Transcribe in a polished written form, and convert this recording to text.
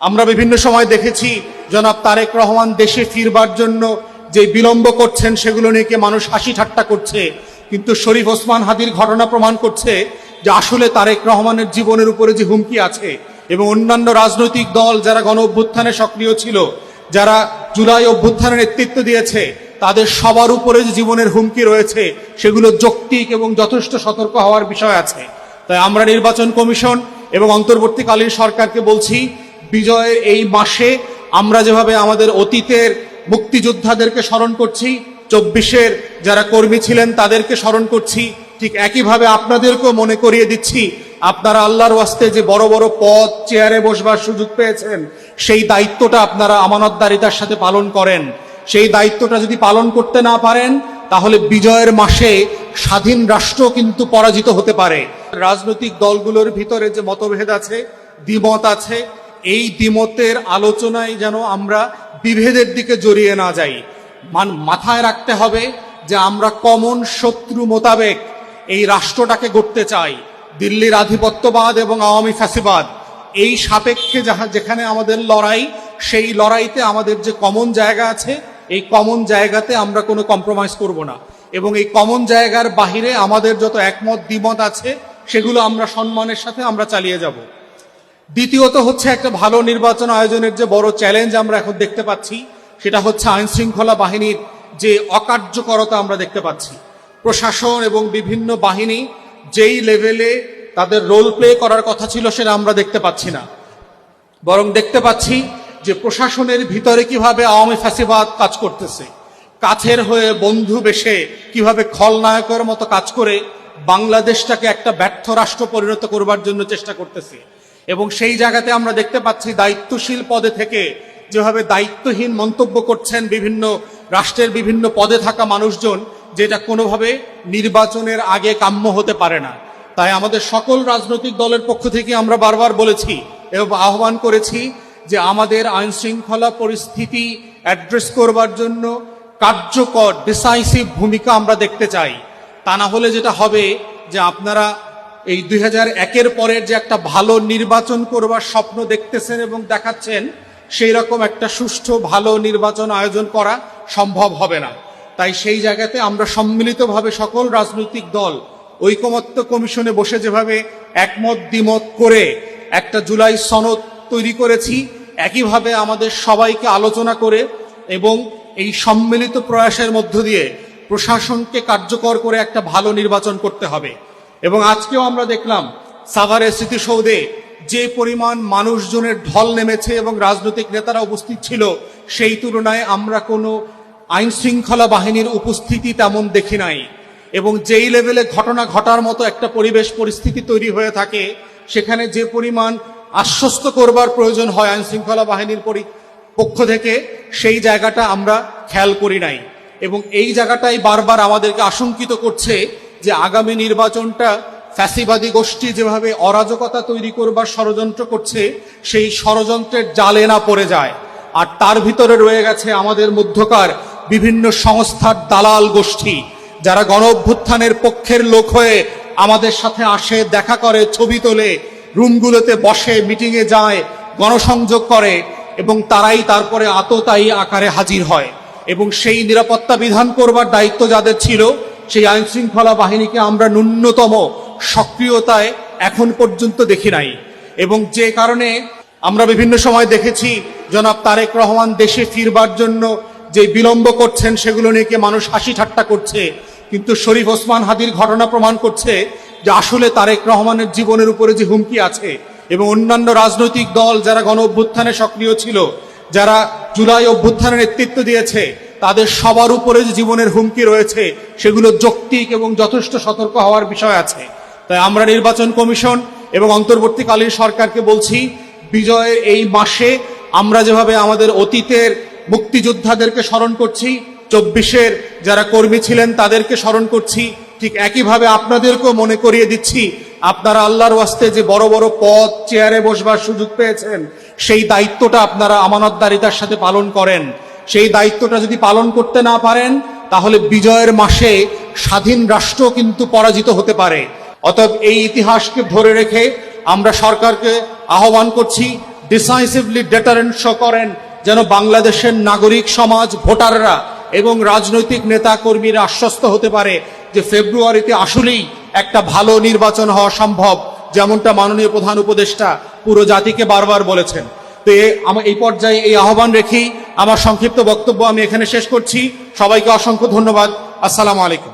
আমরা বিভিন্ন সময় দেখেছি জনাব তারেক রহমান দেশে ফিরবার জন্য যে বিলম্ব করছেন সেগুলো নিয়ে মানুষ হাসি ঠাট্টা করছে, কিন্তু শরীফ ওসমান হাদির ঘটনা প্রমাণ করছে যে আসলে তারেক রহমানের জীবনের উপরে যে হুমকি আছে এবং অন্যান্য রাজনৈতিক দল যারা গণ অভ্যুত্থানে সক্রিয় ছিল, যারা জুলাই অভ্যুত্থানের নেতৃত্ব দিয়েছে, তাদের সবার উপরে যে জীবনের হুমকি রয়েছে সেগুলো যৌক্তিক এবং যথেষ্ট সতর্ক হওয়ার বিষয় আছে। তাই আমরা নির্বাচন কমিশন এবং অন্তর্বর্তীকালীন সরকারকে বলছি, বিজয়ের এই মাসে আমরা যেভাবে আমাদের অতীতের মুক্তিযোদ্ধাদেরকে স্মরণ করছি, 24-এর যারা কর্মী ছিলেন তাদেরকে স্মরণ করছি, ঠিক একইভাবে আপনাদেরকেও মনে করিয়ে দিচ্ছি আপনারা আল্লাহর ওয়াস্তে যে বড় বড় পদ চেয়ারে বসবার সুযোগ পেয়েছেন, সেই দায়িত্বটা আপনারা আমানতদারিতার সাথে পালন করেন। সেই দায়িত্বটা যদি পালন করতে না পারেন তাহলে বিজয়ের মাসে স্বাধীন রাষ্ট্র কিন্তু পরাজিত হতে পারে। রাজনৈতিক দলগুলোর ভিতরে যে মতভেদ আছে, দ্বিমত আছে, এই দ্বিমতের আলোচনায় যেন আমরা বিভেদের দিকে জড়িয়ে না যাই। মাথায় রাখতে হবে যে আমরা কমন শত্রু মোতাবেক এই রাষ্ট্রটাকে গড়তে চাই। দিল্লির আধিপত্যবাদ এবং আওয়ামী ফ্যাসিবাদ, এই সাপেক্ষে যেখানে আমাদের লড়াই, সেই লড়াইতে আমাদের যে কমন জায়গা আছে, এই কমন জায়গাতে আমরা কোনো কম্প্রোমাইজ করব না, এবং এই কমন জায়গার বাহিরে আমাদের যত একমত দ্বিমত আছে সেগুলো আমরা সম্মানের সাথে আমরা চালিয়ে যাব। দ্বিতীয়ত হচ্ছে, একটা ভালো নির্বাচন আয়োজনের যে বড় চ্যালেঞ্জ আমরা এখন দেখতে পাচ্ছি সেটা হচ্ছে আইন শৃঙ্খলা বাহিনীর যে অকার্যকরতা আমরা দেখতে পাচ্ছি। প্রশাসন এবং বিভিন্ন বাহিনী যেই লেভেলে তাদের রোল প্লে করার কথা ছিল সেটা আমরা দেখতে পাচ্ছি না, বরং দেখতে পাচ্ছি যে প্রশাসনের ভিতরে কিভাবে আওয়ামী ফ্যাসিবাদ কাজ করতেছে, কাছের হয়ে বন্ধু বেশে কিভাবে খলনায়কের মতো কাজ করে বাংলাদেশটাকে একটা ব্যর্থ রাষ্ট্র পরিণত করবার জন্য চেষ্টা করতেছে। এবং সেই জায়গাতে আমরা দেখতে পাচ্ছি দায়িত্বশীল পদে থেকে যেভাবে দায়িত্বহীন মন্তব্য করছেন বিভিন্ন রাষ্ট্রের বিভিন্ন পদে থাকা মানুষজন, যেটা কোনোভাবে নির্বাচনের আগে কাম্য হতে পারে না। তাই আমাদের সকল রাজনৈতিক দলের পক্ষ থেকে আমরা বারবার বলেছি এবং আহ্বান করেছি যে আমাদের আইন শৃঙ্খলা পরিস্থিতি অ্যাড্রেস করবার জন্য কার্যকর ডিসাইসিভ ভূমিকা আমরা দেখতে চাই। তা না হলে যেটা হবে যে আপনারা এই 2001-এর পরের যে একটা ভালো নির্বাচন করবার স্বপ্ন দেখতেছেন এবং দেখাচ্ছেন, সেই রকম একটা সুষ্ঠু ভালো নির্বাচন আয়োজন করা সম্ভব হবে না। তাই সেই জায়গাতে আমরা সম্মিলিতভাবে সকল রাজনৈতিক দল ঐকমত্য কমিশনে বসে যেভাবে একমত দ্বিমত করে একটা জুলাই সনদ তৈরি করেছি, একইভাবে আমাদের সবাইকে আলোচনা করে এবং এই সম্মিলিত প্রয়াসের মধ্য দিয়ে প্রশাসনকে কার্যকর করে একটা ভালো নির্বাচন করতে হবে। এবং আজকেও আমরা দেখলাম সাভারের স্মৃতিসৌধে যে পরিমাণ মানুষজনের ঢল নেমেছে এবং রাজনৈতিক নেতারা উপস্থিত ছিল, সেই তুলনায় আমরা কোনো আইন শৃঙ্খলা বাহিনীর উপস্থিতি তেমন দেখি নাই। এবং যেই লেভেলে ঘটনা ঘটার মতো একটা পরিবেশ পরিস্থিতি তৈরি হয়ে থাকে, সেখানে যে পরিমাণ আশ্বস্ত করবার প্রয়োজন হয় আইন শৃঙ্খলা বাহিনীর পক্ষ থেকে, সেই জায়গাটা আমরা খেয়াল করি নাই। এবং এই জায়গাটাই বারবার আমাদেরকে আশঙ্কিত করছে যে আগামী নির্বাচনটা ফ্যাসিবাদী গোষ্ঠী যেভাবে অরাজকতা তৈরি করবার ষড়যন্ত্র করছে, সেই ষড়যন্ত্রের জালে না পড়ে যায়। আর তার ভিতরে রয়ে গেছে আমাদের মধ্যকার বিভিন্ন সংস্থার দালাল গোষ্ঠী, যারা গণ অভ্যুত্থানের পক্ষের লোক হয়ে আমাদের সাথে আসে, দেখা করে, ছবি তোলে, রুমগুলোতে বসে, মিটিংয়ে যায়, গণসংযোগ করে, এবং তারাই তারপরে আততায়ী আকারে হাজির হয়। এবং সেই নিরাপত্তা বিধান করবার দায়িত্ব যাদের ছিল, সেই আইন শৃঙ্খলা বাহিনীকে আমরা ন্যূনতম সক্রিয়তায় এখন পর্যন্ত দেখি নাই। এবং যে কারণে আমরা বিভিন্ন সময় দেখেছি জনাব তারেক রহমান দেশে ফিরবার জন্য যে বিলম্ব করছেন সেগুলো নিয়ে মানুষ হাসি ঠাট্টা করছে, কিন্তু শরীফ ওসমান হাদির ঘটনা প্রমাণ করছে যে আসলে তারেক রহমানের জীবনের উপরে যে হুমকি আছে এবং অন্যান্য রাজনৈতিক দল যারা গণ অভ্যুত্থানে সক্রিয় ছিল, যারা জুলাই অভ্যুত্থানের নেতৃত্ব দিয়েছে, তাদের সবার উপরে যে জীবনের হুমকি রয়েছে সেগুলো যৌক্তিক এবং যথেষ্ট সতর্ক হওয়ার বিষয় আছে। তাই আমরা নির্বাচন কমিশন এবং অন্তর্বর্তীকালীন সরকারকে বলছি, বিজয়ের এই মাসে আমরা যেভাবে আমাদের অতীতের মুক্তিযোদ্ধাদেরকে স্মরণ করছি, 24-এর যারা কর্মী ছিলেন তাদেরকে স্মরণ করছি, ঠিক একইভাবে আপনাদেরকেও মনে করিয়ে দিচ্ছি আপনারা আল্লাহর ওয়াস্তে যে বড় বড় পদ চেয়ারে বসবার সুযোগ পেয়েছেন, সেই দায়িত্বটা আপনারা আমানতদারিতার সাথে পালন করেন। সেই দায়িত্বটা যদি পালন করতে না পারেন তাহলে বিজয়ের মাসে স্বাধীন রাষ্ট্র কিন্তু পরাজিত হতে পারে। অতএব এই ইতিহাসকে ধরে রেখে আমরা সরকারকে আহ্বান করছি, ডিসাইসিভলি ডেটারেন্ট শো করেন, যেন বাংলাদেশের নাগরিক সমাজ, ভোটাররা এবং রাজনৈতিক নেতা কর্মীরা আশ্বস্ত হতে পারে যে ফেব্রুয়ারিতে আসলেই একটা ভালো নির্বাচন হওয়া সম্ভব, যেমনটা মাননীয় প্রধান উপদেষ্টা পুরো জাতিকে বারবার বলেছেন। তো এই পর্যায়ে এই আহ্বান রেখেই আমার সংক্ষিপ্ত বক্তব্য আমি এখানে শেষ করছি। সবাইকে অসংখ্য ধন্যবাদ। আসসালামু আলাইকুম।